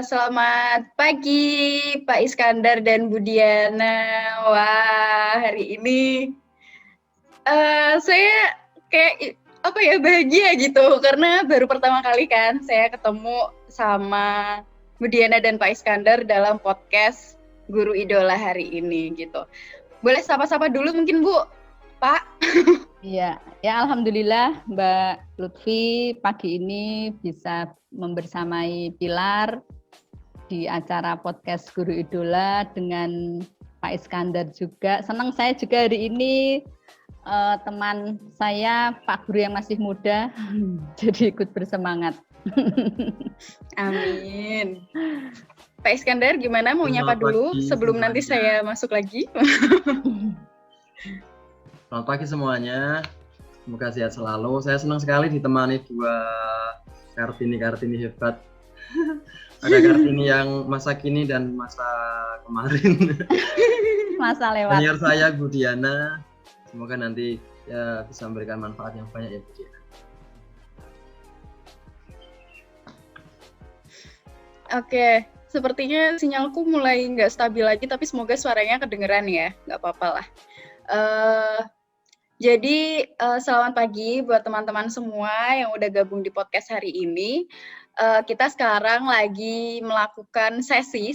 Selamat pagi Pak Iskandar dan Bu Diana. Wah, hari ini saya kayak bahagia gitu karena baru pertama kali kan saya ketemu sama Bu Diana dan Pak Iskandar dalam podcast Guru Idola hari ini gitu. Boleh sapa-sapa dulu mungkin Bu, Pak? Iya, ya alhamdulillah Mbak Lutfi pagi ini bisa membersamai Pilar di acara podcast Guru Idola dengan Pak Iskandar juga. Senang saya juga hari ini teman saya Pak Guru yang masih muda jadi ikut bersemangat. Amin. Pak Iskandar gimana mau nyapa dulu sebelum semuanya. Nanti saya masuk lagi? Selamat pagi semuanya, semoga sehat selalu. Saya senang sekali ditemani dua Kartini hebat. Ada Kartini yang masa kini dan masa kemarin. Masa lewat. Senior saya Bu Diana, semoga nanti ya bisa memberikan manfaat yang banyak ya Bu Diana. Oke, sepertinya sinyalku mulai nggak stabil lagi, tapi semoga suaranya kedengeran ya, nggak apa-apa lah. Jadi selamat pagi buat teman-teman semua yang udah gabung di podcast hari ini. Kita sekarang lagi melakukan sesi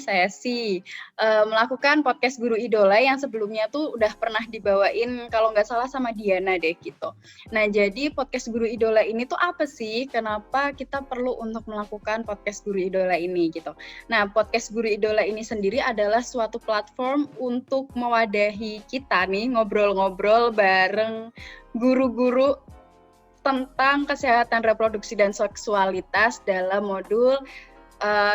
melakukan podcast Guru Idola yang sebelumnya tuh udah pernah dibawain kalau nggak salah sama Diana deh gitu. Nah jadi podcast Guru Idola ini tuh apa sih? Kenapa kita perlu untuk melakukan podcast Guru Idola ini gitu? Nah podcast Guru Idola ini sendiri adalah suatu platform untuk mewadahi kita nih ngobrol-ngobrol bareng guru-guru tentang kesehatan reproduksi dan seksualitas dalam modul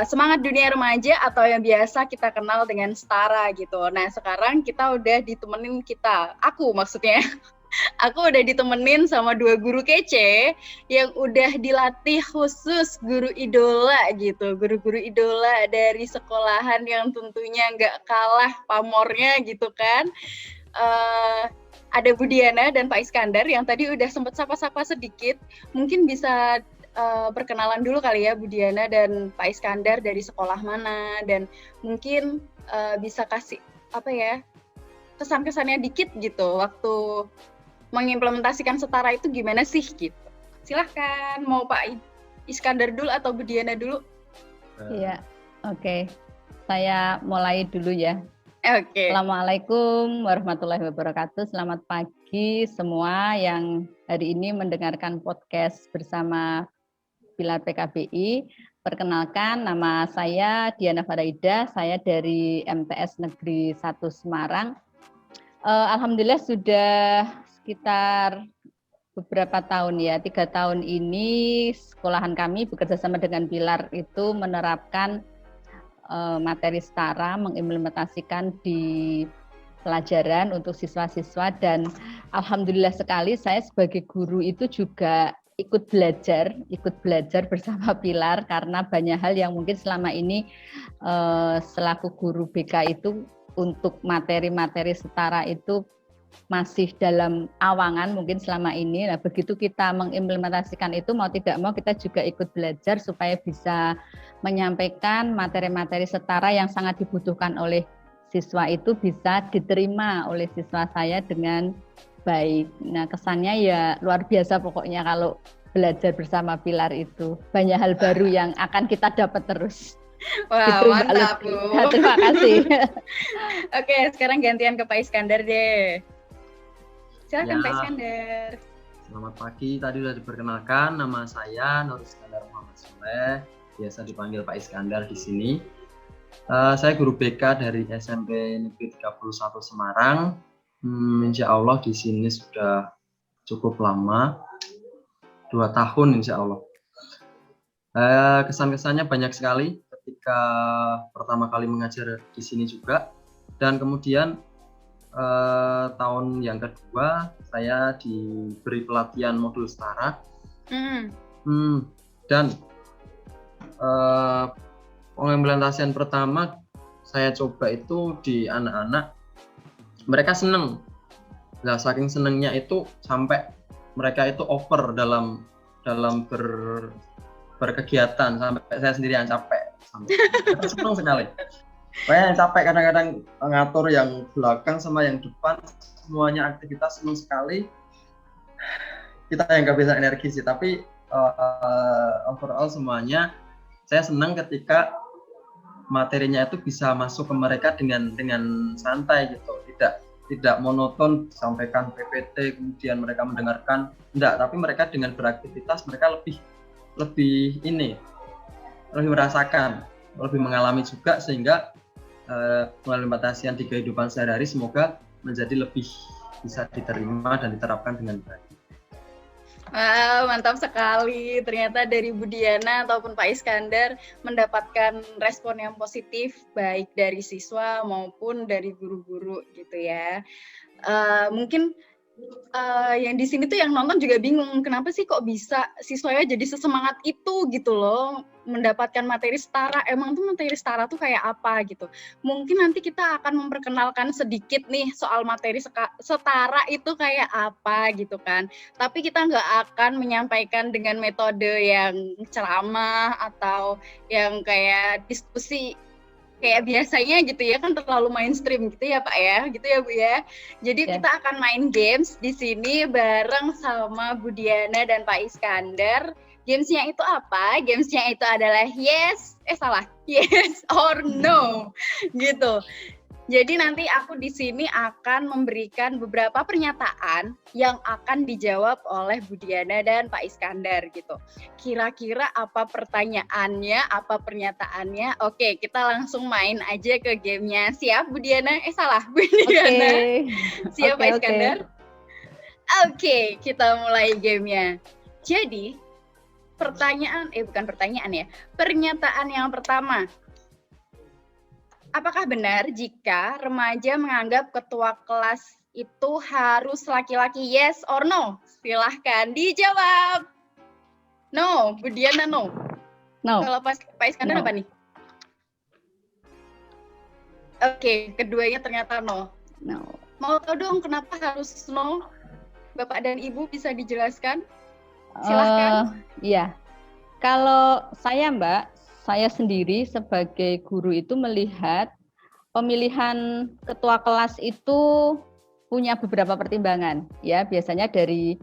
Semangat Dunia Remaja atau yang biasa kita kenal dengan Setara gitu. Nah sekarang kita udah ditemenin aku udah ditemenin sama dua guru kece yang udah dilatih khusus guru idola gitu. Guru-guru idola dari sekolahan yang tentunya nggak kalah pamornya gitu kan. Ada Bu Diana dan Pak Iskandar yang tadi udah sempat sapa-sapa sedikit. Mungkin bisa perkenalan dulu kali ya Bu Diana dan Pak Iskandar dari sekolah mana, dan mungkin bisa kasih kesan-kesannya dikit gitu waktu mengimplementasikan Setara itu gimana sih gitu. Silahkan, mau Pak Iskandar dulu atau Bu Diana dulu? Iya, oke. Saya mulai dulu ya. Oke. Assalamualaikum warahmatullahi wabarakatuh. Selamat pagi semua yang hari ini mendengarkan podcast bersama Pilar PKBI. Perkenalkan, nama saya Diana Faraida, saya dari MTS Negeri 1 Semarang. Alhamdulillah sudah sekitar beberapa tahun ya, 3 tahun ini sekolahan kami bekerja sama dengan Pilar itu menerapkan materi Setara, mengimplementasikan di pelajaran untuk siswa-siswa, dan alhamdulillah sekali saya sebagai guru itu juga ikut belajar bersama Pilar karena banyak hal yang mungkin selama ini selaku guru BK itu untuk materi-materi Setara itu masih dalam awangan mungkin selama ini. Nah, begitu kita mengimplementasikan itu mau tidak mau kita juga ikut belajar supaya bisa menyampaikan materi-materi Setara yang sangat dibutuhkan oleh siswa itu bisa diterima oleh siswa saya dengan baik. Nah, kesannya ya luar biasa pokoknya kalau belajar bersama Pilar itu. Banyak hal baru yang akan kita dapat terus. Wah, gitu, mantap Bu. Terima kasih. Oke, sekarang gantian ke Pak Iskandar deh. Silakan Pak Iskandar. Selamat pagi, tadi sudah diperkenalkan, nama saya Nur Iskandar Muhammad Soleh, biasa dipanggil Pak Iskandar di sini. Saya guru BK dari SMP Negeri 31 Semarang. Insya Allah di sini sudah cukup lama, 2 tahun insya Allah. Kesan-kesannya banyak sekali ketika pertama kali mengajar di sini juga, dan kemudian tahun yang kedua saya diberi pelatihan modul Setara. Dan pengimplementasian pertama saya coba itu di anak-anak, mereka seneng. Nah, saking senengnya itu sampai mereka itu over dalam berkegiatan, sampai saya sendiri yang capek. sampai kita senang sekali. Kayak capek kadang-kadang ngatur yang belakang sama yang depan, semuanya aktivitas senang sekali. Kita yang nggak bisa energi sih, tapi overall semuanya saya senang ketika materinya itu bisa masuk ke mereka dengan santai gitu, tidak monoton sampaikan PPT kemudian mereka mendengarkan, enggak, tapi mereka dengan beraktivitas mereka lebih merasakan, lebih mengalami juga, sehingga pengimplementasian di kehidupan sehari-hari semoga menjadi lebih bisa diterima dan diterapkan dengan baik. Wow, mantap sekali. Ternyata dari Bu Diana ataupun Pak Iskandar mendapatkan respon yang positif baik dari siswa maupun dari guru-guru gitu ya. Mungkin yang di sini tuh yang nonton juga bingung, kenapa sih kok bisa siswanya jadi sesemangat itu gitu loh, mendapatkan materi setara. Emang tuh materi setara tuh kayak apa gitu. Mungkin nanti kita akan memperkenalkan sedikit nih soal materi setara itu kayak apa gitu kan. Tapi kita nggak akan menyampaikan dengan metode yang ceramah atau yang kayak diskusi kayak biasanya gitu ya, kan terlalu mainstream gitu ya Pak ya, gitu ya Bu ya. Jadi kita akan main games di sini bareng sama Bu Diana dan Pak Iskandar. Gamesnya itu apa? Gamesnya itu adalah yes or no gitu. Jadi nanti aku di sini akan memberikan beberapa pernyataan yang akan dijawab oleh Bu Diana dan Pak Iskandar gitu. Kira-kira apa pertanyaannya, apa pernyataannya? Oke, kita langsung main aja ke gamenya. Siap Bu Diana? Bu Diana. Siap Pak Iskandar? Oke, kita mulai gamenya. Jadi, pernyataan yang pertama. Apakah benar jika remaja menganggap ketua kelas itu harus laki-laki? Yes or no? Silahkan dijawab. No, Bu Diana no. No. Kalau Pak Iskandar apa nih? Oke, keduanya ternyata no. No. Mau tahu dong kenapa harus no? Bapak dan Ibu bisa dijelaskan? Silahkan. Iya. Kalau saya sendiri sebagai guru itu melihat pemilihan ketua kelas itu punya beberapa pertimbangan ya. Biasanya dari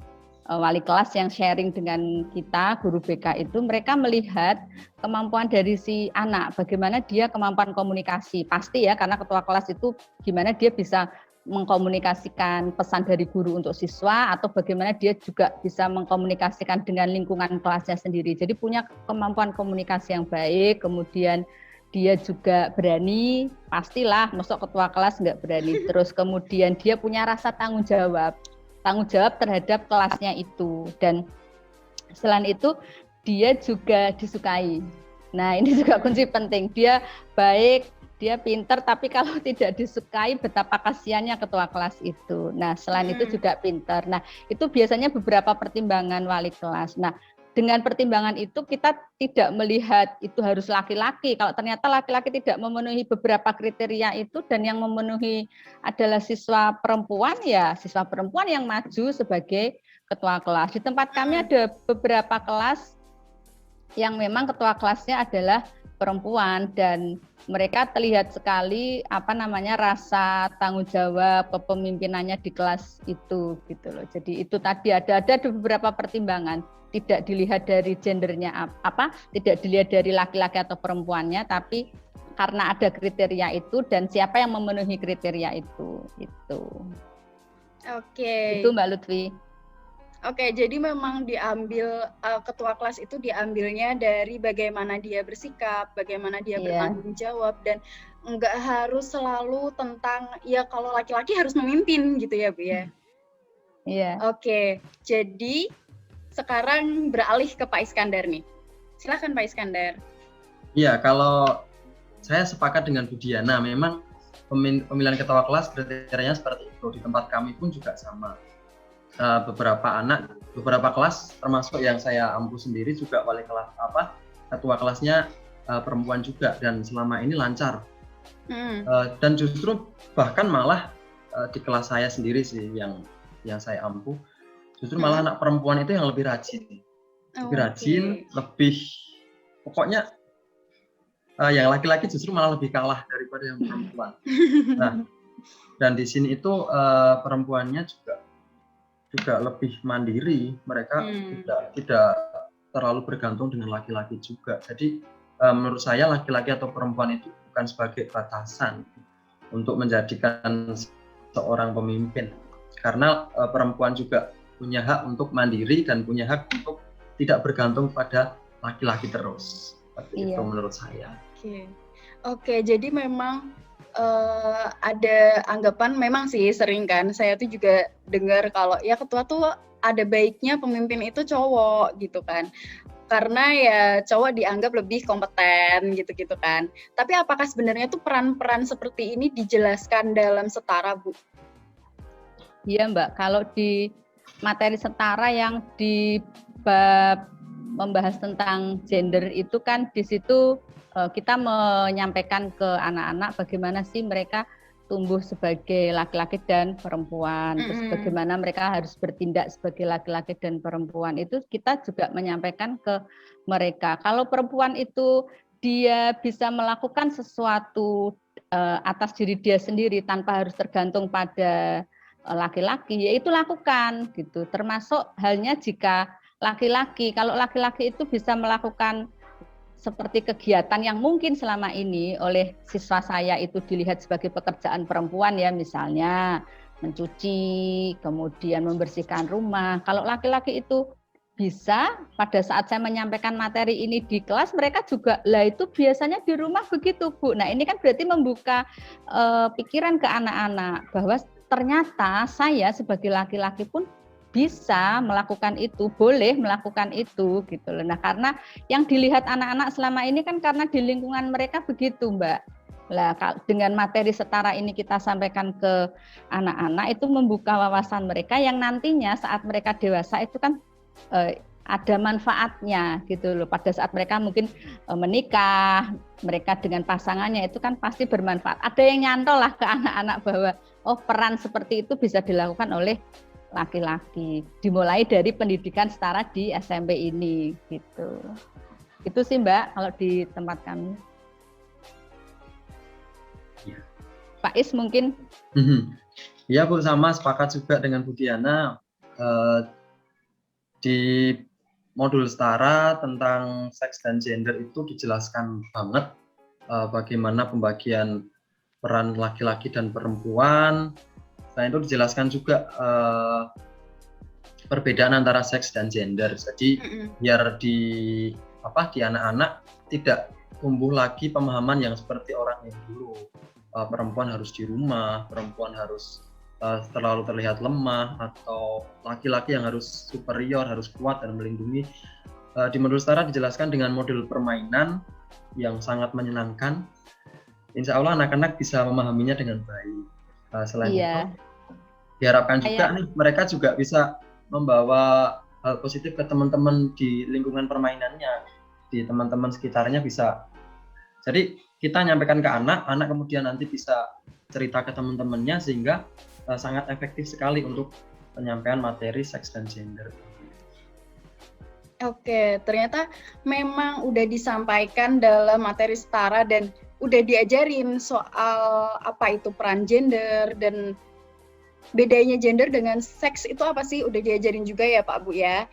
wali kelas yang sharing dengan kita, guru BK itu, mereka melihat kemampuan dari si anak, bagaimana dia kemampuan komunikasi. Pasti ya, karena ketua kelas itu gimana dia bisa mengkomunikasikan pesan dari guru untuk siswa, atau bagaimana dia juga bisa mengkomunikasikan dengan lingkungan kelasnya sendiri. Jadi punya kemampuan komunikasi yang baik, kemudian dia juga berani, pastilah, masuk ketua kelas nggak berani. Terus kemudian dia punya rasa tanggung jawab terhadap kelasnya itu. Dan selain itu dia juga disukai. Nah ini juga kunci penting, dia baik, dia pinter, tapi kalau tidak disukai betapa kasihannya ketua kelas itu. Nah selain itu juga pinter. Nah itu biasanya beberapa pertimbangan wali kelas. Nah dengan pertimbangan itu kita tidak melihat itu harus laki-laki. Kalau ternyata laki-laki tidak memenuhi beberapa kriteria itu dan yang memenuhi adalah siswa perempuan, ya siswa perempuan yang maju sebagai ketua kelas. Di tempat kami ada beberapa kelas yang memang ketua kelasnya adalah perempuan dan mereka terlihat sekali rasa tanggung jawab kepemimpinannya di kelas itu gitu loh. Jadi itu tadi ada beberapa pertimbangan, tidak dilihat dari gendernya tidak dilihat dari laki-laki atau perempuannya, tapi karena ada kriteria itu dan siapa yang memenuhi kriteria itu gitu. Oke. Itu Mbak Lutfi. Oke, jadi memang diambil ketua kelas itu diambilnya dari bagaimana dia bersikap, bagaimana dia bertanggung jawab, dan nggak harus selalu tentang ya kalau laki-laki harus memimpin gitu ya Bu ya. Iya. Oke, jadi sekarang beralih ke Pak Iskandar nih. Silakan Pak Iskandar. Iya, kalau saya sepakat dengan Bu Diana, memang pemilihan ketua kelas kriterianya seperti itu. Di tempat kami pun juga sama. Beberapa kelas termasuk yang saya ampu sendiri juga wali kelas ketua kelasnya perempuan juga, dan selama ini lancar. Dan justru bahkan malah di kelas saya sendiri sih yang saya ampu, justru malah anak perempuan itu yang lebih rajin, lebih pokoknya yang laki-laki justru malah lebih kalah daripada yang perempuan. Nah, dan di sini itu perempuannya juga lebih mandiri, mereka tidak terlalu bergantung dengan laki-laki juga. Jadi menurut saya laki-laki atau perempuan itu bukan sebagai batasan untuk menjadikan seorang pemimpin, karena perempuan juga punya hak untuk mandiri dan punya hak untuk tidak bergantung pada laki-laki terus. Seperti itu menurut saya. Oke, jadi memang ada anggapan, memang sih sering kan saya tuh juga dengar kalau ya ketua tuh ada baiknya pemimpin itu cowok gitu kan, karena ya cowok dianggap lebih kompeten gitu-gitu kan. Tapi apakah sebenarnya tuh peran-peran seperti ini dijelaskan dalam Setara, Bu? Iya Mbak, kalau di materi Setara yang di bab membahas tentang gender itu kan di situ kita menyampaikan ke anak-anak bagaimana sih mereka tumbuh sebagai laki-laki dan perempuan, terus bagaimana mereka harus bertindak sebagai laki-laki dan perempuan, itu kita juga menyampaikan ke mereka. Kalau perempuan itu dia bisa melakukan sesuatu atas diri dia sendiri tanpa harus tergantung pada laki-laki, ya itu lakukan gitu. Termasuk halnya jika laki-laki, kalau laki-laki itu bisa melakukan seperti kegiatan yang mungkin selama ini oleh siswa saya itu dilihat sebagai pekerjaan perempuan ya, misalnya mencuci, kemudian membersihkan rumah. Kalau laki-laki itu bisa, pada saat saya menyampaikan materi ini di kelas, mereka juga, lah itu biasanya di rumah begitu Bu. Nah ini kan berarti membuka pikiran ke anak-anak bahwa ternyata saya sebagai laki-laki pun bisa melakukan itu, boleh melakukan itu gitu loh. Nah, karena yang dilihat anak-anak selama ini kan karena di lingkungan mereka begitu, Mbak. Lah dengan materi Setara ini kita sampaikan ke anak-anak itu membuka wawasan mereka yang nantinya saat mereka dewasa itu kan ada manfaatnya gitu loh. Pada saat mereka mungkin menikah, mereka dengan pasangannya itu kan pasti bermanfaat. Ada yang nyantol lah ke anak-anak bahwa oh peran seperti itu bisa dilakukan oleh laki-laki, dimulai dari pendidikan setara di SMP ini gitu. Itu sih Mbak kalau di tempat kami. Ya. Pak Is mungkin? Ya Bu, sama sepakat juga dengan Bu Diana. Di modul setara tentang seks dan gender itu dijelaskan banget bagaimana pembagian peran laki-laki dan perempuan. Selain itu dijelaskan juga perbedaan antara seks dan gender. Jadi biar di anak-anak tidak tumbuh lagi pemahaman yang seperti orang yang dulu. Perempuan harus di rumah, perempuan harus terlalu terlihat lemah, atau laki-laki yang harus superior, harus kuat dan melindungi. Di modul setara dijelaskan dengan model permainan yang sangat menyenangkan. Insya Allah anak-anak bisa memahaminya dengan baik. Selain itu, diharapkan juga nih mereka juga bisa membawa hal positif ke teman-teman di lingkungan permainannya, di teman-teman sekitarnya bisa. Jadi kita nyampaikan ke anak kemudian nanti bisa cerita ke teman-temannya sehingga sangat efektif sekali untuk penyampaian materi seks dan gender. Oke, ternyata memang udah disampaikan dalam materi setara dan udah diajarin soal apa itu peran gender dan bedanya gender dengan seks itu apa sih, udah diajarin juga ya Pak Bu ya.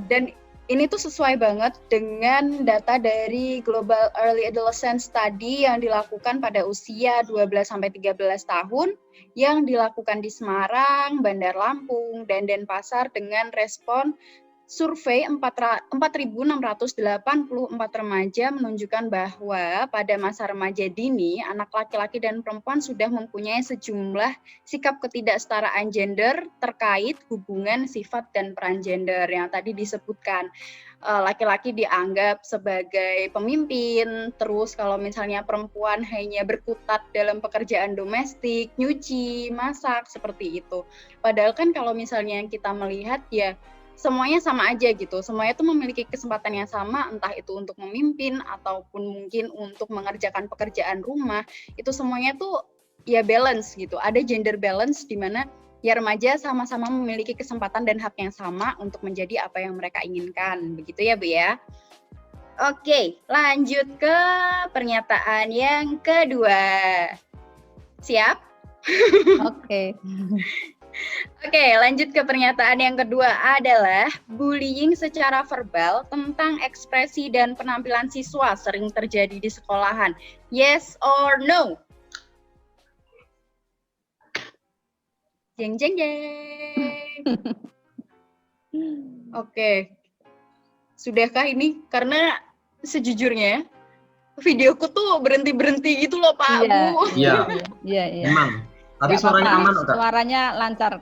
Dan ini tuh sesuai banget dengan data dari Global Early Adolescent Study yang dilakukan pada usia 12-13 tahun yang dilakukan di Semarang, Bandar Lampung, dan Denpasar dengan respon survei 4.684 remaja menunjukkan bahwa pada masa remaja dini, anak laki-laki dan perempuan sudah mempunyai sejumlah sikap ketidaksetaraan gender terkait hubungan sifat dan peran gender yang tadi disebutkan. Laki-laki dianggap sebagai pemimpin, terus kalau misalnya perempuan hanya berkutat dalam pekerjaan domestik, nyuci, masak, seperti itu. Padahal kan kalau misalnya kita melihat ya, semuanya sama aja gitu, semuanya tuh memiliki kesempatan yang sama, entah itu untuk memimpin ataupun mungkin untuk mengerjakan pekerjaan rumah, itu semuanya tuh ya balance gitu, ada gender balance di mana ya remaja sama-sama memiliki kesempatan dan hak yang sama untuk menjadi apa yang mereka inginkan, begitu ya Bu ya? Oke, lanjut ke pernyataan yang kedua. Siap? Oke. Oke, lanjut ke pernyataan yang kedua adalah bullying secara verbal tentang ekspresi dan penampilan siswa sering terjadi di sekolahan. Yes or no? Jeng jeng jeng. Oke. Sudahkah ini? Karena sejujurnya videoku tuh berhenti-berhenti gitu loh Pak, Iya, Bu. iya. Memang. Tapi Nggak suaranya apa-apa, aman kok. suaranya lancar.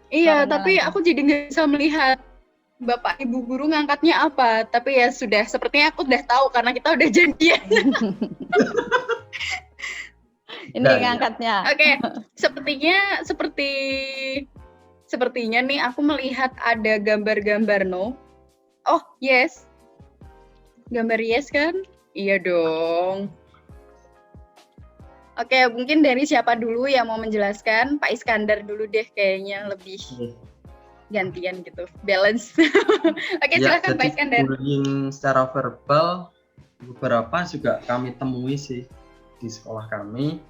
Iya, Suaranya tapi lancar. aku jadi nggak bisa melihat Bapak Ibu guru ngangkatnya apa. Tapi ya sudah, sepertinya aku udah tahu karena kita udah janjian. Ini Nah, ngangkatnya. Oke, sepertinya nih aku melihat ada gambar-gambar no. Oh, yes. Gambar yes kan? Iya dong. Oke, mungkin dari siapa dulu yang mau menjelaskan? Pak Iskandar dulu deh kayaknya lebih gantian gitu, balance. Oke, Ya, silakan Pak jadi Iskandar. bullying secara verbal beberapa juga kami temui sih di sekolah kami.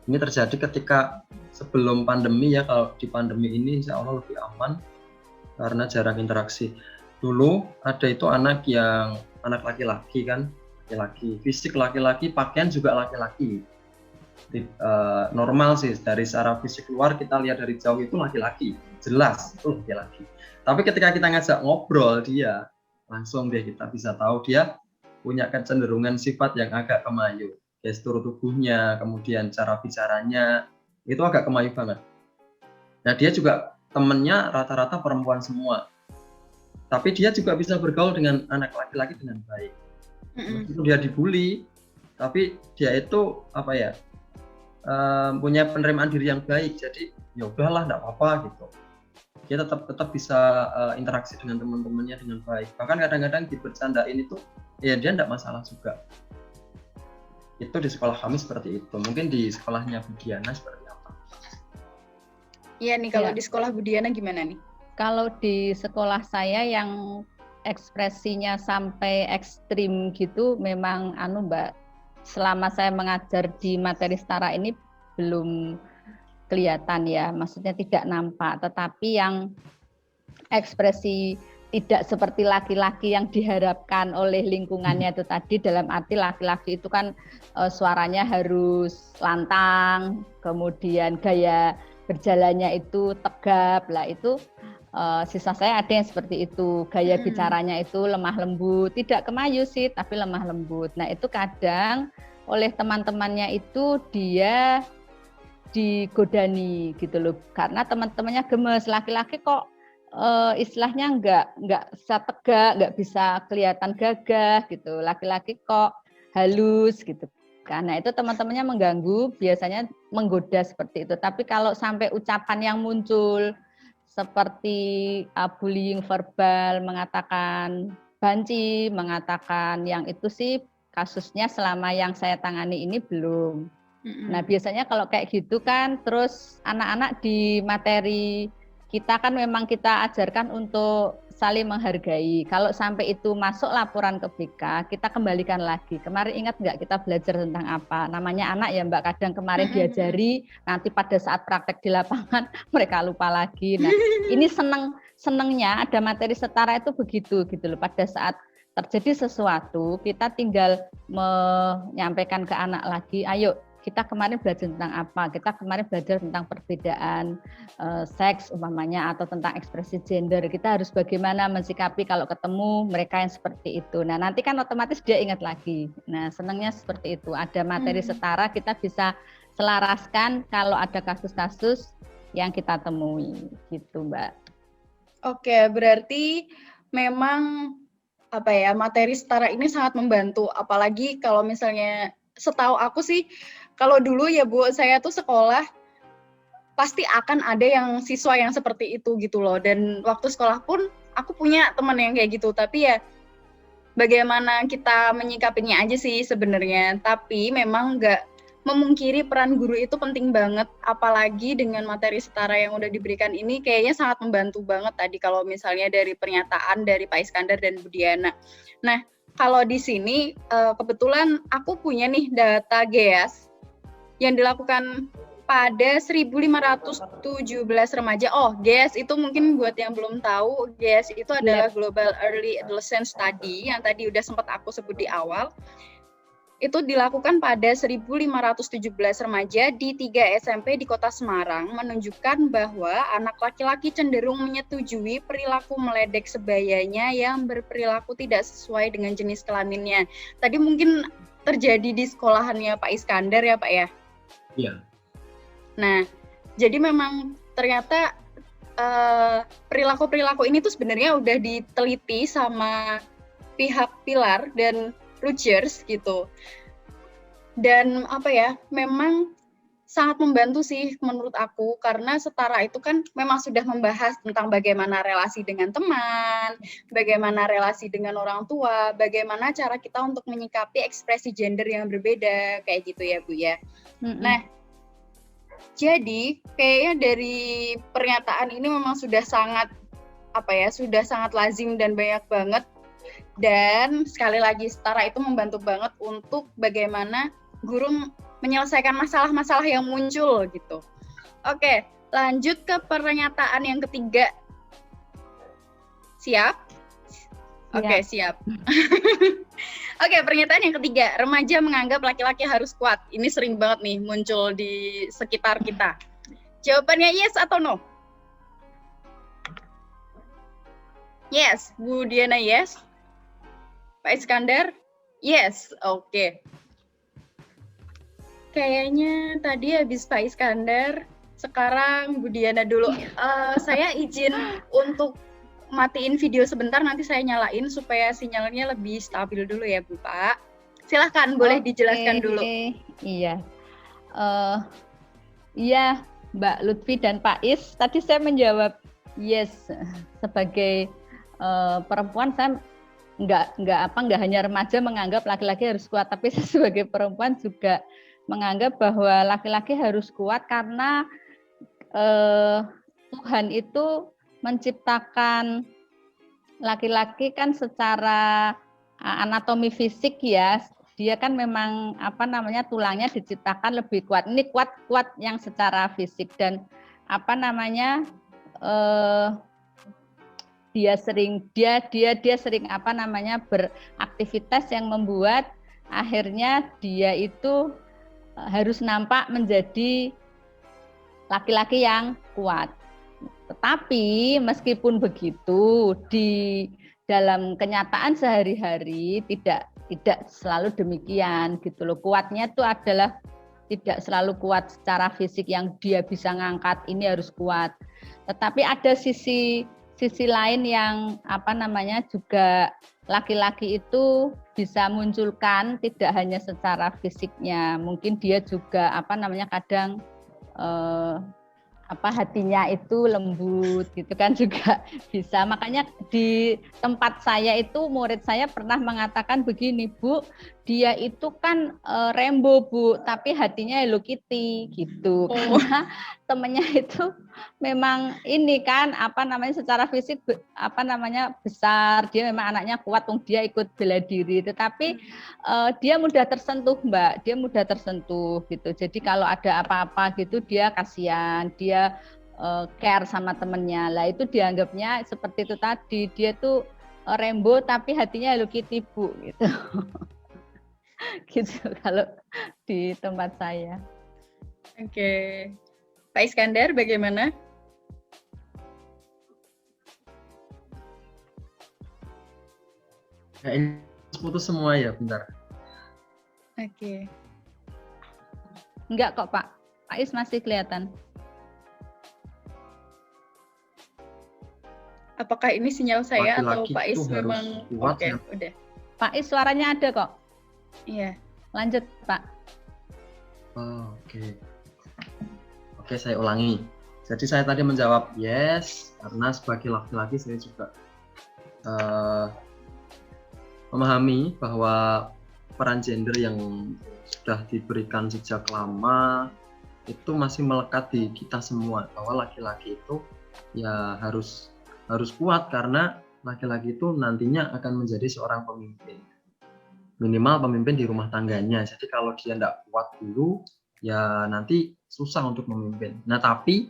Ini terjadi ketika sebelum pandemi ya. Kalau di pandemi ini insya Allah lebih aman karena jarang interaksi. Dulu ada itu anak laki-laki kan, laki-laki, fisik laki-laki, pakaian juga laki-laki. Normal sih, dari secara fisik luar kita lihat dari jauh itu laki-laki, jelas itu laki-laki. Tapi ketika kita ngajak ngobrol dia, langsung deh kita bisa tahu dia punya kecenderungan sifat yang agak kemayu. Gestur tubuhnya, kemudian cara bicaranya, itu agak kemayu banget. Nah dia juga temennya rata-rata perempuan semua. Tapi dia juga bisa bergaul dengan anak laki-laki dengan baik. Meskipun dia dibully, tapi dia itu punya penerimaan diri yang baik. Jadi ya udahlah, nggak apa-apa gitu. Dia tetap bisa interaksi dengan teman-temannya dengan baik. Bahkan kadang-kadang dibercandain itu, ya dia nggak masalah juga. Itu di sekolah kami seperti itu. Mungkin di sekolahnya Budiana seperti apa? Iya nih, kalau di sekolah Budiana gimana nih? Kalau di sekolah saya yang ekspresinya sampai ekstrim gitu memang Mbak, selama saya mengajar di materi setara ini belum kelihatan ya, maksudnya tidak nampak, tetapi yang ekspresi tidak seperti laki-laki yang diharapkan oleh lingkungannya itu tadi, dalam arti laki-laki itu kan suaranya harus lantang, kemudian gaya berjalannya itu tegap lah, itu siswa saya ada yang seperti itu, gaya bicaranya itu lemah lembut, tidak kemayu sih tapi lemah lembut. Nah itu kadang oleh teman-temannya itu dia digodani gitu loh, karena teman-temannya gemes, laki-laki kok istilahnya nggak bisa tegak, nggak bisa kelihatan gagah gitu, laki-laki kok halus gitu. Karena itu teman-temannya mengganggu, biasanya menggoda seperti itu. Tapi kalau sampai ucapan yang muncul seperti bullying verbal, mengatakan banci, mengatakan yang itu sih kasusnya selama yang saya tangani ini belum. Nah biasanya kalau kayak gitu kan, terus anak-anak di materi kita kan memang kita ajarkan untuk saling menghargai. Kalau sampai itu masuk laporan ke BK, kita kembalikan lagi. Kemarin ingat nggak kita belajar tentang apa? Namanya anak ya Mbak, kadang kemarin diajari, nanti pada saat praktek di lapangan mereka lupa lagi. Nah ini senengnya ada materi setara itu begitu gitu loh. Pada saat terjadi sesuatu, kita tinggal menyampaikan ke anak lagi, ayo kita kemarin belajar tentang apa? Kita kemarin belajar tentang perbedaan seks umpamanya, atau tentang ekspresi gender. Kita harus bagaimana mensikapi kalau ketemu mereka yang seperti itu. Nah nanti kan otomatis dia ingat lagi. Nah senangnya seperti itu. Ada materi setara, kita bisa selaraskan kalau ada kasus-kasus yang kita temui gitu Mbak. Oke, berarti memang materi setara ini sangat membantu. Apalagi kalau misalnya setahu aku sih, kalau dulu ya Bu, saya tuh sekolah pasti akan ada yang siswa yang seperti itu gitu loh. Dan waktu sekolah pun aku punya teman yang kayak gitu. Tapi ya bagaimana kita menyikapinya aja sih sebenarnya. Tapi memang memungkiri peran guru itu penting banget, apalagi dengan materi setara yang udah diberikan ini kayaknya sangat membantu banget tadi kalau misalnya dari pernyataan dari Pak Iskandar dan Bu Diana. Nah, kalau di sini kebetulan aku punya nih data GEAS yang dilakukan pada 1.517 remaja. Oh, GEAS itu mungkin buat yang belum tahu, GEAS itu adalah Global Early Adolescent Study yang tadi udah sempat aku sebut di awal. Itu dilakukan pada 1.517 remaja di 3 SMP di Kota Semarang, menunjukkan bahwa anak laki-laki cenderung menyetujui perilaku meledek sebayanya yang berperilaku tidak sesuai dengan jenis kelaminnya. Tadi mungkin terjadi di sekolahannya Pak Iskandar ya Pak ya? Iya. Nah, jadi memang ternyata perilaku-perilaku ini tuh sebenarnya udah diteliti sama pihak Pilar dan Rutgers gitu. Dan apa ya, memang sangat membantu sih menurut aku, karena setara itu kan memang sudah membahas tentang bagaimana relasi dengan teman, bagaimana relasi dengan orang tua, bagaimana cara kita untuk menyikapi ekspresi gender yang berbeda, kayak gitu ya Bu ya. Nah, jadi kayaknya dari pernyataan ini memang sudah sangat sudah sangat lazim dan banyak banget. Dan sekali lagi setara itu membantu banget untuk bagaimana guru menyelesaikan masalah-masalah yang muncul gitu. Oke, lanjut ke pernyataan yang ketiga. Siap? Oke, siap. Oke, pernyataan yang ketiga, remaja menganggap laki-laki harus kuat. Ini sering banget nih muncul di sekitar kita. Jawabannya yes atau no? Yes, Bu Diana yes. Pak Iskandar? Yes, oke. Kayaknya tadi habis Pak Iskandar, sekarang Bu Diana dulu. Saya izin untuk matiin video sebentar, nanti saya nyalain supaya sinyalnya lebih stabil dulu ya Bu Pak. Silahkan, boleh dijelaskan dulu. Iya. Iya, Mbak Lutfi dan Pak Is, tadi saya menjawab yes. Sebagai perempuan saya nggak hanya remaja menganggap laki-laki harus kuat, tapi saya sebagai perempuan juga menganggap bahwa laki-laki harus kuat karena Tuhan itu menciptakan laki-laki kan secara anatomi fisik ya, dia kan memang tulangnya diciptakan lebih kuat. Ini kuat yang secara fisik dan dia sering beraktivitas yang membuat akhirnya dia itu harus nampak menjadi laki-laki yang kuat. Tetapi meskipun begitu, di dalam kenyataan sehari-hari tidak selalu demikian gitu loh. Kuatnya itu adalah tidak selalu kuat secara fisik yang dia bisa ngangkat, ini harus kuat. Tetapi ada sisi lain yang juga laki-laki itu bisa munculkan tidak hanya secara fisiknya, mungkin dia juga kadang hatinya itu lembut gitu kan juga bisa. Makanya di tempat saya itu murid saya pernah mengatakan begini, Bu, dia itu kan Rembo Bu, tapi hatinya Hello Kitty gitu. Karena temennya itu memang ini kan secara fisik besar, dia memang anaknya kuat, dia ikut bela diri, tetapi dia mudah tersentuh Mbak, dia mudah tersentuh gitu. Jadi kalau ada apa-apa gitu dia kasihan, dia care sama temennya. Lah itu dianggapnya seperti itu tadi, dia tuh Rembo tapi hatinya Hello Kitty Bu gitu. Gitu kalau di tempat saya. Oke. Pak Iskandar bagaimana? Ini putus semua ya, bentar. Oke. Enggak kok Pak. Pak Is masih kelihatan. Apakah ini sinyal saya Laki-laki atau Pak Is memang kuat, oke, ya. udah. Pak Is suaranya ada kok. Iya. Lanjut, Pak. Oh, Oke, saya ulangi. Jadi saya tadi menjawab yes, karena sebagai laki-laki saya juga memahami bahwa peran gender yang sudah diberikan sejak lama itu masih melekat di kita semua bahwa laki-laki itu ya harus kuat, karena laki-laki itu nantinya akan menjadi seorang pemimpin, minimal pemimpin di rumah tangganya. Jadi kalau dia tidak kuat dulu ya nanti susah untuk memimpin. Nah tapi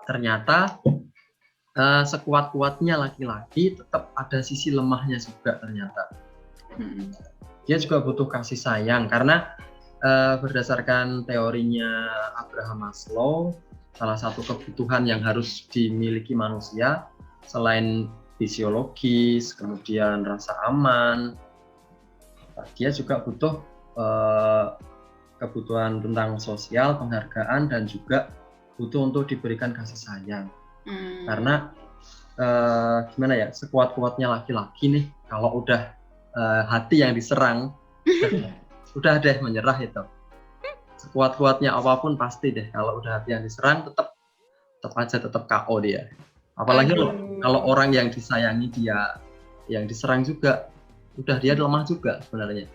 ternyata sekuat-kuatnya laki-laki tetap ada sisi lemahnya juga ternyata. Dia juga butuh kasih sayang, karena berdasarkan teorinya Abraham Maslow, salah satu kebutuhan yang harus dimiliki manusia selain fisiologis, kemudian rasa aman, dia juga butuh kebutuhan tentang sosial, penghargaan, dan juga butuh untuk diberikan kasih sayang. Karena gimana ya, sekuat-kuatnya laki-laki nih, kalau udah hati yang diserang, udah deh menyerah itu. Sekuat-kuatnya apapun pasti deh, kalau udah hati yang diserang tetap KO dia. Apalagi kalau orang yang disayangi dia yang diserang juga, udah dia lemah juga sebenarnya.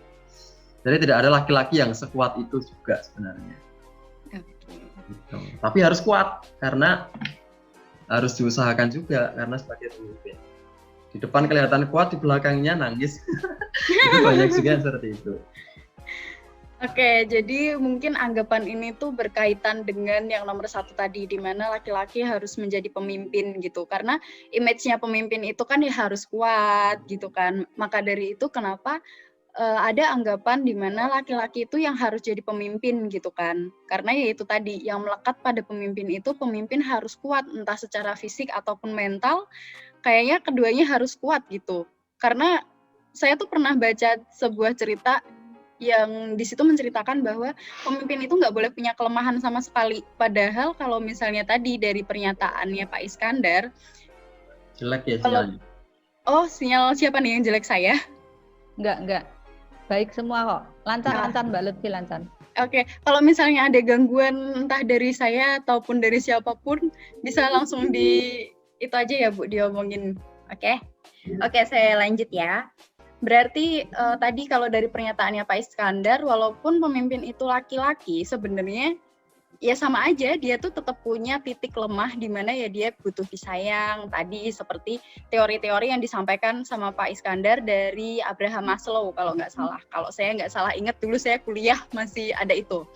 Jadi tidak ada laki-laki yang sekuat itu juga sebenarnya. Gitu. Tapi harus kuat, karena harus diusahakan juga, karena sebagai pemimpin. Di depan kelihatan kuat, di belakangnya nangis. Itu banyak juga seperti itu. Oke, jadi mungkin anggapan ini tuh berkaitan dengan yang nomor 1 tadi, di mana laki-laki harus menjadi pemimpin gitu. Karena image-nya pemimpin itu kan ya harus kuat gitu kan. Maka dari itu kenapa ada anggapan di mana laki-laki itu yang harus jadi pemimpin gitu kan. Karena ya itu tadi, yang melekat pada pemimpin itu, pemimpin harus kuat, entah secara fisik ataupun mental, kayaknya keduanya harus kuat gitu. Karena saya tuh pernah baca sebuah cerita yang di situ menceritakan bahwa pemimpin itu nggak boleh punya kelemahan sama sekali. Padahal kalau misalnya tadi dari pernyataannya Pak Iskandar, jelek ya sinyalnya. Oh, sinyal siapa nih yang jelek, saya? Enggak. Baik semua kok. Lancar Mbak Lutfi, lancar. Oke, kalau misalnya ada gangguan entah dari saya ataupun dari siapapun, bisa langsung itu aja ya Bu, diomongin. Oke, saya lanjut ya. Berarti tadi kalau dari pernyataannya Pak Iskandar, walaupun pemimpin itu laki-laki, sebenarnya ya sama aja, dia tuh tetap punya titik lemah di mana ya dia butuh disayang. Tadi seperti teori-teori yang disampaikan sama Pak Iskandar dari Abraham Maslow kalau nggak salah. Kalau saya nggak salah ingat, dulu saya kuliah masih ada itu.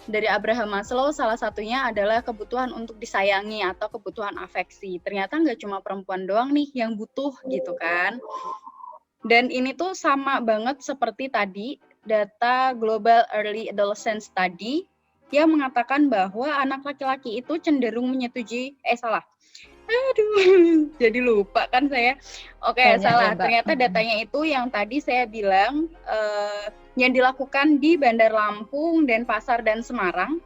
Dari Abraham Maslow, salah satunya adalah kebutuhan untuk disayangi atau kebutuhan afeksi. Ternyata nggak cuma perempuan doang nih yang butuh gitu kan. Dan ini tuh sama banget seperti tadi, data Global Early Adolescence Study yang mengatakan bahwa anak laki-laki itu cenderung menyetujui, jadi lupa kan saya. Oke, salah. Ternyata datanya itu yang tadi saya bilang, yang dilakukan di Bandar Lampung, Denpasar, dan Semarang,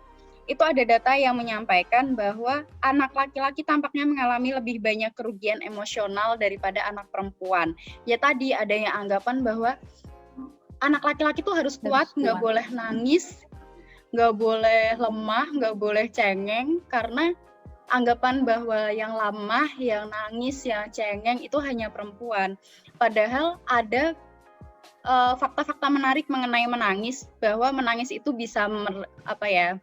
itu ada data yang menyampaikan bahwa anak laki-laki tampaknya mengalami lebih banyak kerugian emosional daripada anak perempuan. Ya tadi adanya anggapan bahwa anak laki-laki itu harus kuat, nggak boleh nangis, nggak boleh lemah, nggak boleh cengeng, karena anggapan bahwa yang lemah, yang nangis, yang cengeng itu hanya perempuan. Padahal ada fakta-fakta menarik mengenai menangis, bahwa menangis itu bisa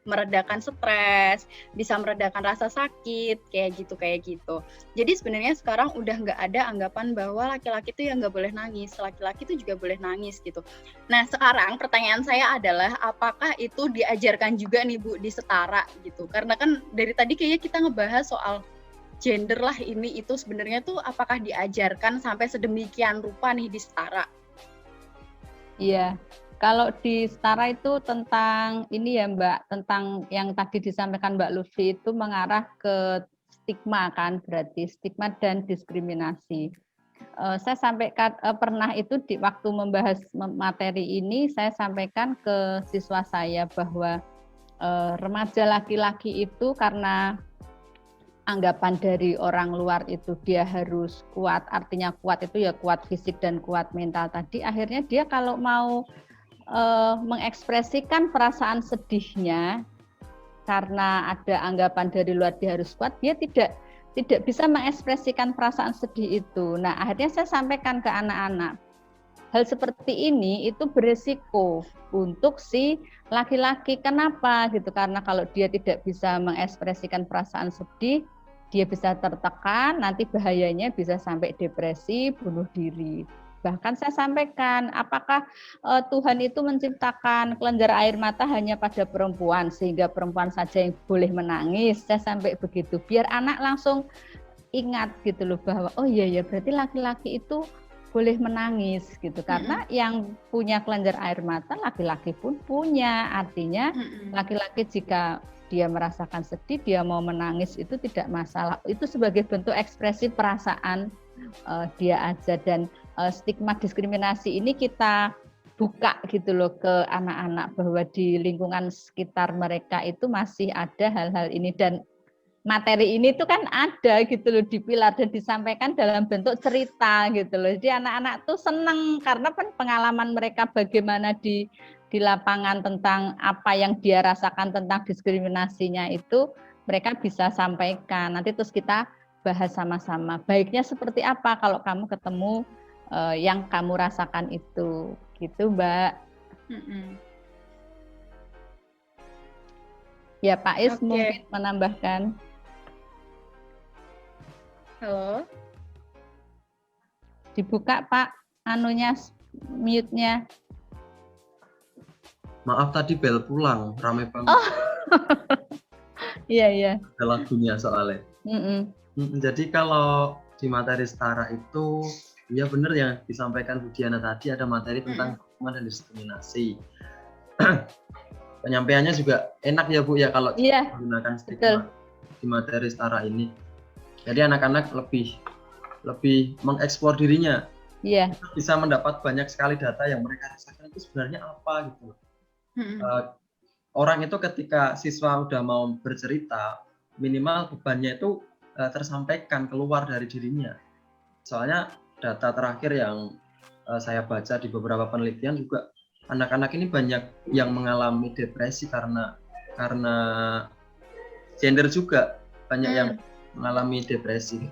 meredakan stres, bisa meredakan rasa sakit, kayak gitu. Jadi sebenarnya sekarang udah nggak ada anggapan bahwa laki-laki itu yang nggak boleh nangis, laki-laki itu juga boleh nangis gitu. Nah sekarang pertanyaan saya adalah, apakah itu diajarkan juga nih Bu di Setara gitu? Karena kan dari tadi kayaknya kita ngebahas soal gender lah, ini itu sebenarnya tuh apakah diajarkan sampai sedemikian rupa nih di Setara? Iya, kalau di Setara itu tentang ini ya Mbak, tentang yang tadi disampaikan Mbak Lutfi itu mengarah ke stigma kan, berarti stigma dan diskriminasi. Saya sampaikan pernah itu di waktu membahas materi ini, saya sampaikan ke siswa saya bahwa remaja laki-laki itu karena anggapan dari orang luar itu dia harus kuat, artinya kuat itu ya kuat fisik dan kuat mental tadi, akhirnya dia kalau mau mengekspresikan perasaan sedihnya karena ada anggapan dari luar dia harus kuat, dia tidak bisa mengekspresikan perasaan sedih itu. Nah akhirnya saya sampaikan ke anak-anak, hal seperti ini itu beresiko untuk si laki-laki. Kenapa gitu? Karena kalau dia tidak bisa mengekspresikan perasaan sedih, dia bisa tertekan, nanti bahayanya bisa sampai depresi, bunuh diri. Bahkan saya sampaikan, apakah Tuhan itu menciptakan kelenjar air mata hanya pada perempuan, sehingga perempuan saja yang boleh menangis? Saya sampai begitu, biar anak langsung ingat gitu loh, bahwa oh iya ya berarti laki-laki itu boleh menangis gitu, karena yang punya kelenjar air mata laki-laki pun punya. Artinya laki-laki jika dia merasakan sedih, dia mau menangis itu tidak masalah. Itu sebagai bentuk ekspresi perasaan dia aja. Dan stigma diskriminasi ini kita buka gitu loh ke anak-anak, bahwa di lingkungan sekitar mereka itu masih ada hal-hal ini, dan materi ini tuh kan ada gitu loh di Pilar dan disampaikan dalam bentuk cerita gitu loh. Jadi anak-anak tuh seneng karena pengalaman mereka bagaimana di lapangan tentang apa yang dia rasakan tentang diskriminasinya itu mereka bisa sampaikan. Nanti terus kita bahas sama-sama. Baiknya seperti apa kalau kamu ketemu yang kamu rasakan itu, gitu Mbak. Ya Pak Is mungkin menambahkan. Halo. Dibuka Pak, anunya, mute-nya. Maaf tadi bel pulang, rame banget. Oh. Iya. Ada lagunya soalnya. Jadi kalau di materi setara itu, ya benar yang disampaikan Bu Diana tadi, ada materi tentang stigma dan diskriminasi. Penyampaiannya juga enak ya Bu ya kalau menggunakan stigma di materi setara ini. Jadi anak-anak lebih mengeksplor dirinya. Iya. Bisa mendapat banyak sekali data yang mereka rasakan itu sebenarnya apa gitu. Orang itu ketika siswa udah mau bercerita, minimal bebannya itu tersampaikan keluar dari dirinya. Soalnya data terakhir yang saya baca di beberapa penelitian juga, anak-anak ini banyak yang mengalami depresi karena gender juga, banyak yang mengalami depresi.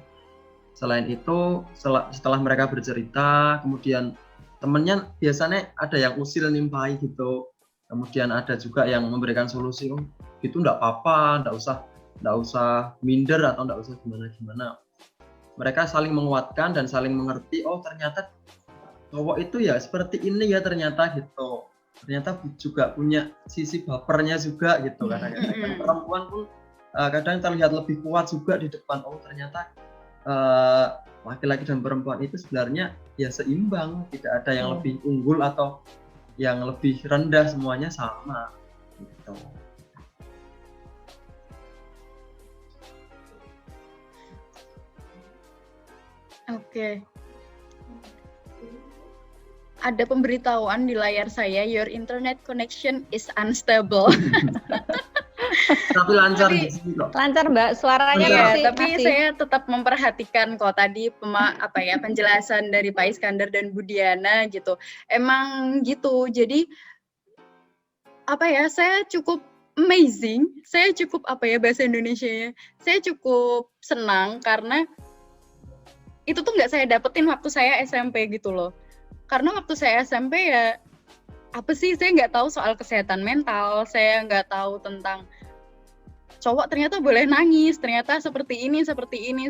Selain itu, setelah mereka bercerita, kemudian temennya biasanya ada yang usil nimpai gitu, kemudian ada juga yang memberikan solusi, oh itu enggak apa-apa, enggak usah minder atau enggak usah gimana-gimana. Mereka saling menguatkan dan saling mengerti, oh ternyata cowok itu ya seperti ini ya ternyata gitu. Ternyata juga punya sisi bapernya juga gitu. Kadang-kadang perempuan pun kadang terlihat lebih kuat juga di depan. Oh ternyata laki-laki dan perempuan itu sebenarnya ya seimbang, tidak ada yang lebih unggul atau yang lebih rendah, semuanya sama gitu. Oke. Ada pemberitahuan di layar saya, your internet connection is unstable. Tapi lancar di sini kok. Lancar Mbak, suaranya tapi saya tetap memperhatikan kok tadi penjelasan dari Pak Iskandar dan Bu Diana gitu. Emang gitu. Jadi saya cukup amazing. Saya cukup bahasa Indonesianya. Saya cukup senang karena itu tuh nggak saya dapetin waktu saya SMP gitu loh. Karena waktu saya SMP ya saya nggak tahu soal kesehatan mental, saya nggak tahu tentang cowok ternyata boleh nangis, ternyata seperti ini,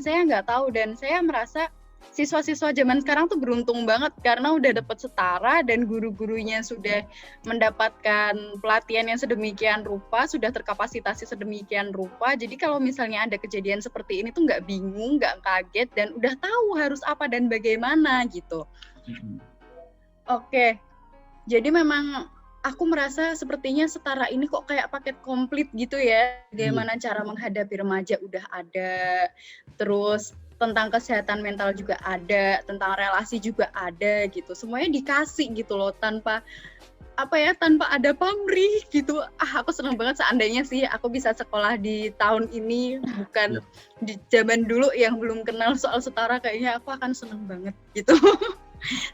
saya nggak tahu. Dan saya merasa siswa-siswa zaman sekarang tuh beruntung banget karena udah dapat setara dan guru-gurunya sudah mendapatkan pelatihan yang sedemikian rupa, sudah terkapasitasi sedemikian rupa. Jadi kalau misalnya ada kejadian seperti ini tuh nggak bingung, nggak kaget, dan udah tahu harus apa dan bagaimana gitu. Oke, jadi memang aku merasa sepertinya setara ini kok kayak paket komplit gitu ya. Bagaimana cara menghadapi remaja udah ada, terus tentang kesehatan mental juga ada, tentang relasi juga ada gitu. Semuanya dikasih gitu loh, tanpa ada pamrih gitu. Aku senang banget seandainya sih aku bisa sekolah di tahun ini, bukan di zaman dulu yang belum kenal soal setara. Kayaknya aku akan senang banget gitu.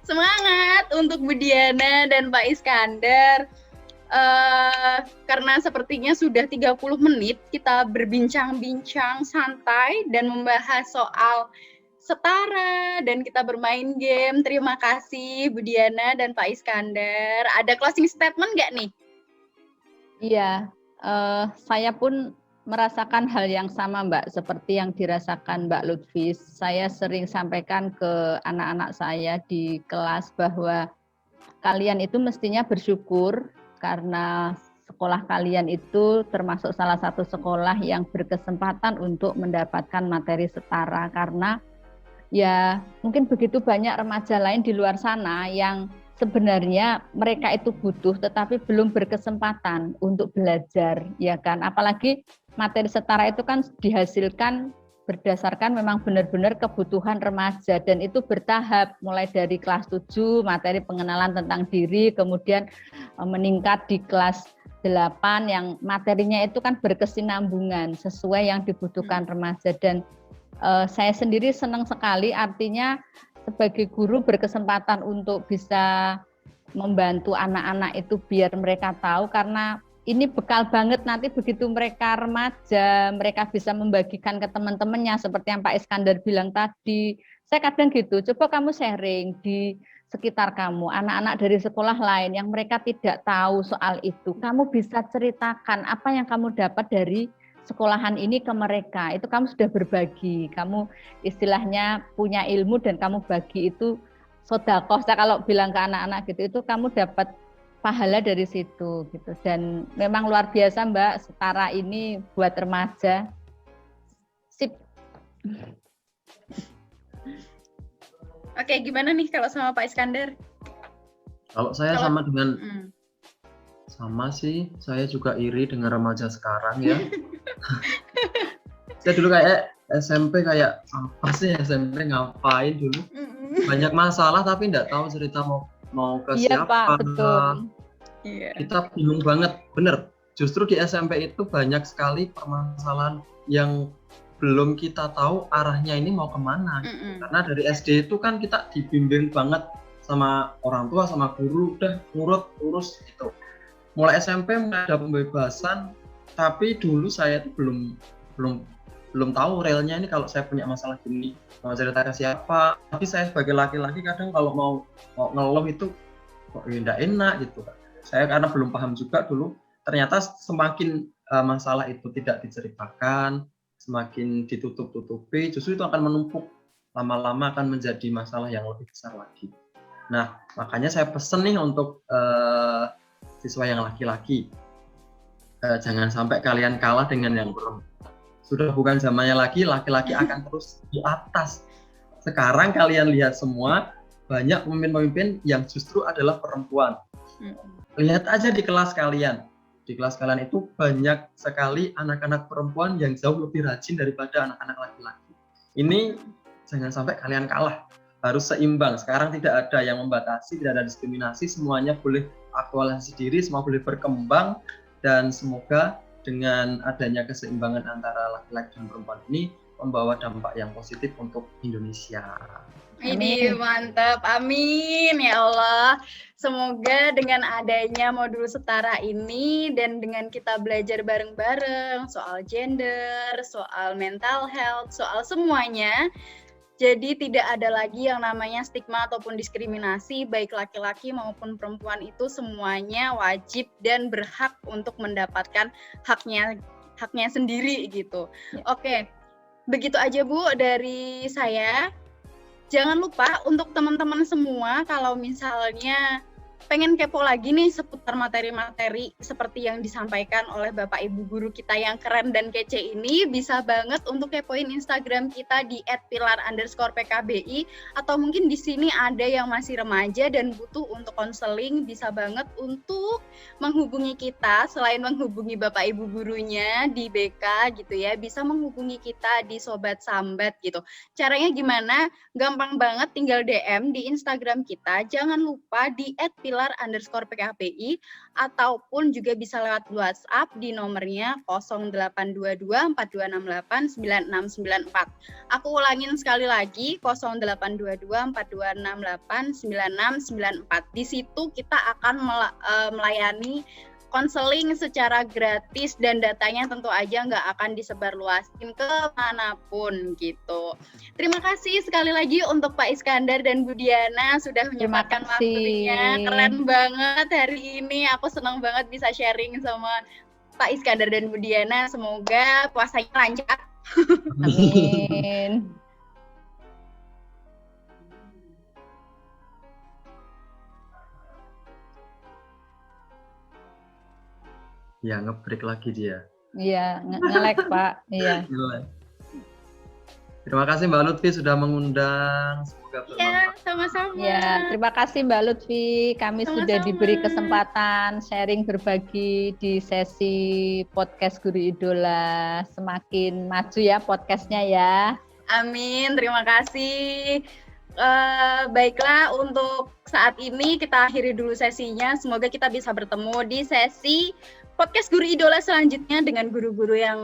Semangat untuk Bu Diana dan Pak Iskandar. Karena sepertinya sudah 30 menit kita berbincang-bincang santai dan membahas soal setara dan kita bermain game. Terima kasih Bu Diana dan Pak Iskandar. Ada closing statement nggak nih? Iya, saya pun merasakan hal yang sama Mbak, seperti yang dirasakan Mbak Lutfi. Saya sering sampaikan ke anak-anak saya di kelas bahwa kalian itu mestinya bersyukur karena sekolah kalian itu termasuk salah satu sekolah yang berkesempatan untuk mendapatkan materi setara, karena ya mungkin begitu banyak remaja lain di luar sana yang sebenarnya mereka itu butuh tetapi belum berkesempatan untuk belajar, ya kan. Apalagi materi setara itu kan dihasilkan berdasarkan memang benar-benar kebutuhan remaja, dan itu bertahap, mulai dari kelas 7 materi pengenalan tentang diri, kemudian meningkat di kelas 8 yang materinya itu kan berkesinambungan sesuai yang dibutuhkan remaja. Dan saya sendiri senang sekali, artinya sebagai guru berkesempatan untuk bisa membantu anak-anak itu biar mereka tahu, karena ini bekal banget nanti begitu mereka remaja, mereka bisa membagikan ke teman-temannya seperti yang Pak Iskandar bilang tadi. Saya kadang gitu, coba kamu sharing di sekitar kamu, anak-anak dari sekolah lain yang mereka tidak tahu soal itu. Kamu bisa ceritakan apa yang kamu dapat dari sekolahan ini ke mereka. Itu kamu sudah berbagi, kamu istilahnya punya ilmu dan kamu bagi, itu sedekah. Saya kalau bilang ke anak-anak gitu, itu kamu dapat pahala dari situ gitu. Dan memang luar biasa Mbak, setara ini buat remaja. Sip. Oke, gimana nih kalau sama Pak Iskandar? Kalau saya sama dengan sama sih, saya juga iri dengan remaja sekarang ya. Saya dulu kayak SMP kayak apa sih SMP, ngapain dulu? Banyak masalah tapi nggak tahu cerita mau ke siapa. Pak, betul. Kita bingung banget, bener. Justru di SMP itu banyak sekali permasalahan yang belum kita tahu arahnya ini mau kemana. Karena dari SD itu kan kita dibimbing banget sama orang tua, sama guru, udah nurut, urus gitu. Mulai SMP mulai ada pembebasan, tapi dulu saya itu belum tahu realnya ini kalau saya punya masalah gini mau cerita ke siapa. Tapi saya sebagai laki-laki kadang kalau mau ngeluh itu kok nggak enak gitu. Saya karena belum paham juga dulu, ternyata semakin masalah itu tidak diceritakan, semakin ditutup-tutupi, justru itu akan menumpuk, lama-lama akan menjadi masalah yang lebih besar lagi. Nah, makanya saya pesen nih untuk siswa yang laki-laki, jangan sampai kalian kalah dengan yang perempuan. Sudah bukan zamannya lagi, laki-laki akan terus di atas. Sekarang kalian lihat semua, banyak pemimpin-pemimpin yang justru adalah perempuan. Lihat aja di kelas kalian. Di kelas kalian itu banyak sekali anak-anak perempuan yang jauh lebih rajin daripada anak-anak laki-laki. Ini jangan sampai kalian kalah. Harus seimbang. Sekarang tidak ada yang membatasi, tidak ada diskriminasi, semuanya boleh aktualisasi diri, semua boleh berkembang, dan semoga dengan adanya keseimbangan antara laki-laki dan perempuan ini membawa dampak yang positif untuk Indonesia. Ini mantap, amin ya Allah. Semoga dengan adanya modul setara ini dan dengan kita belajar bareng-bareng soal gender, soal mental health, soal semuanya, jadi tidak ada lagi yang namanya stigma ataupun diskriminasi, baik laki-laki maupun perempuan, itu semuanya wajib dan berhak untuk mendapatkan haknya sendiri gitu. Oke, begitu aja Bu dari saya. Jangan lupa untuk teman-teman semua, kalau misalnya pengen kepo lagi nih seputar materi-materi seperti yang disampaikan oleh Bapak Ibu guru kita yang keren dan kece ini, bisa banget untuk kepoin Instagram kita di @pilar_pkbi, atau mungkin di sini ada yang masih remaja dan butuh untuk konseling, bisa banget untuk menghubungi kita. Selain menghubungi Bapak Ibu gurunya di BK gitu ya, bisa menghubungi kita di Sobat Sambat gitu. Caranya gimana? Gampang banget, tinggal DM di Instagram kita. Jangan lupa di @pilar_pkpi, ataupun juga bisa lewat WhatsApp di nomornya 082242689694. Aku ulangin sekali lagi, 082242689694. Di situ kita akan melayani konseling secara gratis dan datanya tentu aja nggak akan disebarluasin ke manapun gitu. Terima kasih sekali lagi untuk Pak Iskandar dan Bu Diana sudah menyempatkan waktunya. Keren banget hari ini. Aku senang banget bisa sharing sama Pak Iskandar dan Bu Diana. Semoga puasanya lancar. Amin. Ya, nge-break lagi dia. Iya, nge-lag Pak. Iya. Terima kasih Mbak Lutfi sudah mengundang. Semoga bermanfaat. Iya, sama-sama. Ya, terima kasih Mbak Lutfi. Kami Sama-sama. sudah diberi kesempatan sharing berbagi di sesi podcast Guru Idola. Semakin maju ya podcastnya ya. Amin, terima kasih. Baiklah, untuk saat ini kita akhiri dulu sesinya. Semoga kita bisa bertemu di sesi podcast Guru Idola selanjutnya dengan guru-guru yang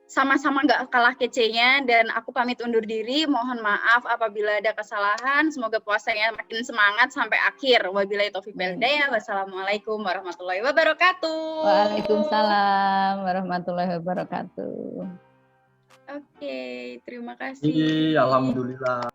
sama-sama nggak kalah kecenya. Dan aku pamit undur diri. Mohon maaf apabila ada kesalahan. Semoga puasanya makin semangat sampai akhir. Wabillahi taufiq wal hidayah. Wassalamualaikum warahmatullahi wabarakatuh. Waalaikumsalam warahmatullahi wabarakatuh. Oke, terima kasih. Alhamdulillah.